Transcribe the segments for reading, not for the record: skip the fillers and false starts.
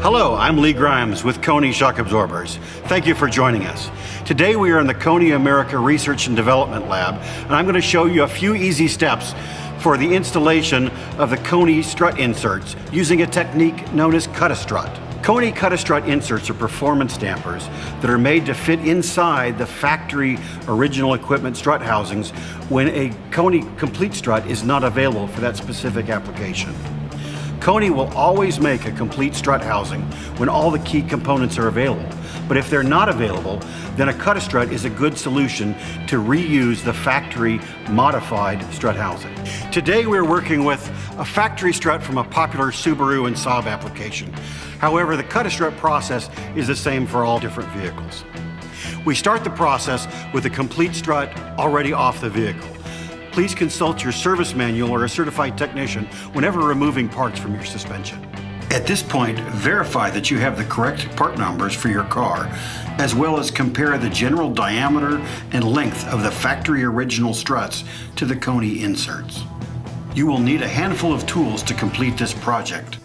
Hello, I'm Lee Grimes with KONI Shock Absorbers. Thank you for joining us. Today we are in the KONI America Research and Development Lab, and I'm going to show you a few easy steps for the installation of the KONI strut inserts using a technique known as cut-a-strut. KONI cut-a-strut inserts are performance dampers that are made to fit inside the factory original equipment strut housings when a KONI complete strut is not available for that specific application. KONI will always make a complete strut housing when all the key components are available. But if they're not available, then a cut-a-strut is a good solution to reuse the factory modified strut housing. Today we're working with a factory strut from a popular Subaru and Saab application. However, the cut-a-strut process is the same for all different vehicles. We start the process with a complete strut already off the vehicle. Please consult your service manual or a certified technician whenever removing parts from your suspension. At this point, verify that you have the correct part numbers for your car, as well as compare the general diameter and length of the factory original struts to the KONI inserts. You will need a handful of tools to complete this project.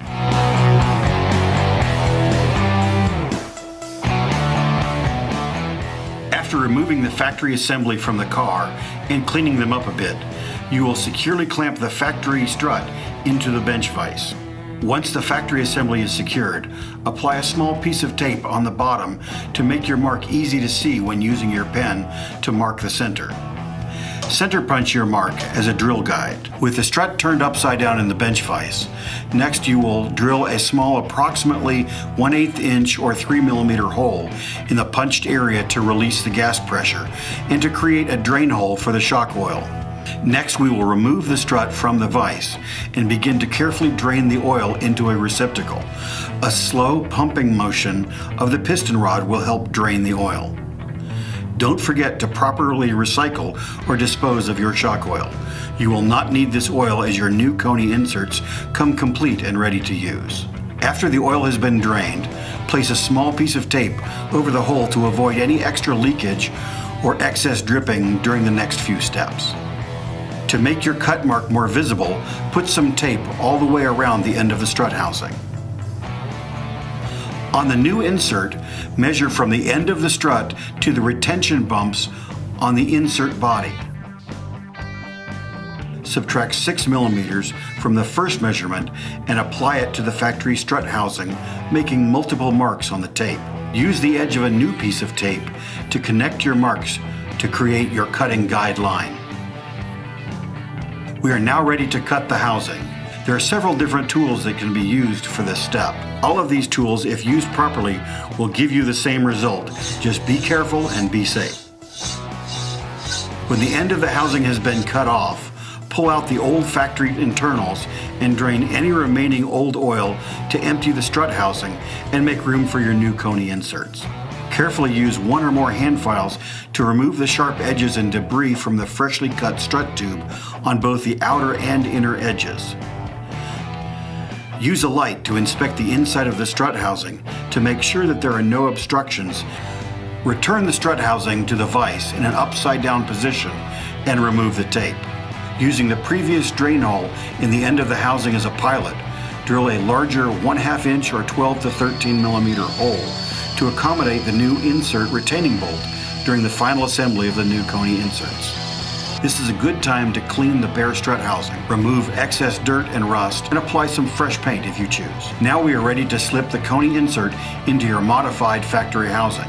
After removing the factory assembly from the car and cleaning them up a bit, you will securely clamp the factory strut into the bench vise. Once the factory assembly is secured, apply a small piece of tape on the bottom to make your mark easy to see when using your pen to mark the center. Center punch your mark as a drill guide. With the strut turned upside down in the bench vise, next you will drill a small approximately 1/8 inch or 3 millimeter hole in the punched area to release the gas pressure and to create a drain hole for the shock oil. Next we will remove the strut from the vise and begin to carefully drain the oil into a receptacle. A slow pumping motion of the piston rod will help drain the oil. Don't forget to properly recycle or dispose of your shock oil. You will not need this oil as your new KONI inserts come complete and ready to use. After the oil has been drained, place a small piece of tape over the hole to avoid any extra leakage or excess dripping during the next few steps. To make your cut mark more visible, put some tape all the way around the end of the strut housing. On the new insert, measure from the end of the strut to the retention bumps on the insert body. Subtract 6 millimeters from the first measurement and apply it to the factory strut housing, making multiple marks on the tape. Use the edge of a new piece of tape to connect your marks to create your cutting guideline. We are now ready to cut the housing. There are several different tools that can be used for this step. All of these tools, if used properly, will give you the same result. Just be careful and be safe. When the end of the housing has been cut off, pull out the old factory internals and drain any remaining old oil to empty the strut housing and make room for your new KONI inserts. Carefully use one or more hand files to remove the sharp edges and debris from the freshly cut strut tube on both the outer and inner edges. Use a light to inspect the inside of the strut housing to make sure that there are no obstructions. Return the strut housing to the vise in an upside down position and remove the tape. Using the previous drain hole in the end of the housing as a pilot, drill a larger 1/2 inch or 12 to 13 millimeter hole to accommodate the new insert retaining bolt during the final assembly of the new KONI inserts. This is a good time to clean the bare strut housing, remove excess dirt and rust, and apply some fresh paint if you choose. Now we are ready to slip the KONI insert into your modified factory housing.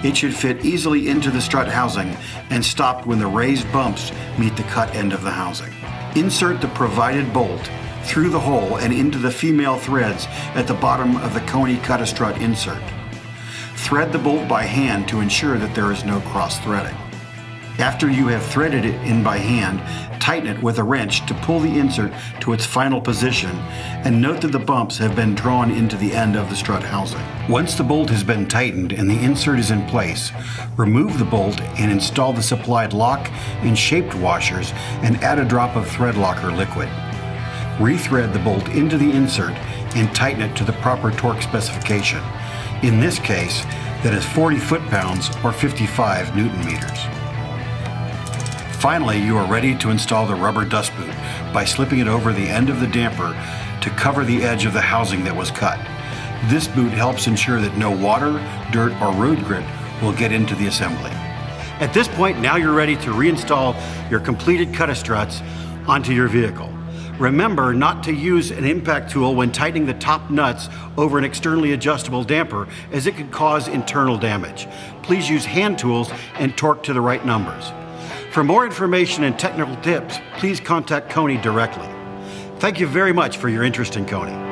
It should fit easily into the strut housing and stop when the raised bumps meet the cut end of the housing. Insert the provided bolt through the hole and into the female threads at the bottom of the KONI cut-a-strut insert. Thread the bolt by hand to ensure that there is no cross-threading. After you have threaded it in by hand, tighten it with a wrench to pull the insert to its final position, and note that the bumps have been drawn into the end of the strut housing. Once the bolt has been tightened and the insert is in place, remove the bolt and install the supplied lock and shaped washers and add a drop of thread locker liquid. Rethread the bolt into the insert and tighten it to the proper torque specification. In this case, that is 40 foot-pounds or 55 Newton meters. Finally, you are ready to install the rubber dust boot by slipping it over the end of the damper to cover the edge of the housing that was cut. This boot helps ensure that no water, dirt, or road grit will get into the assembly. At this point, now you're ready to reinstall your completed cut struts onto your vehicle. Remember not to use an impact tool when tightening the top nuts over an externally adjustable damper, as it could cause internal damage. Please use hand tools and torque to the right numbers. For more information and technical tips, please contact KONI directly. Thank you very much for your interest in KONI.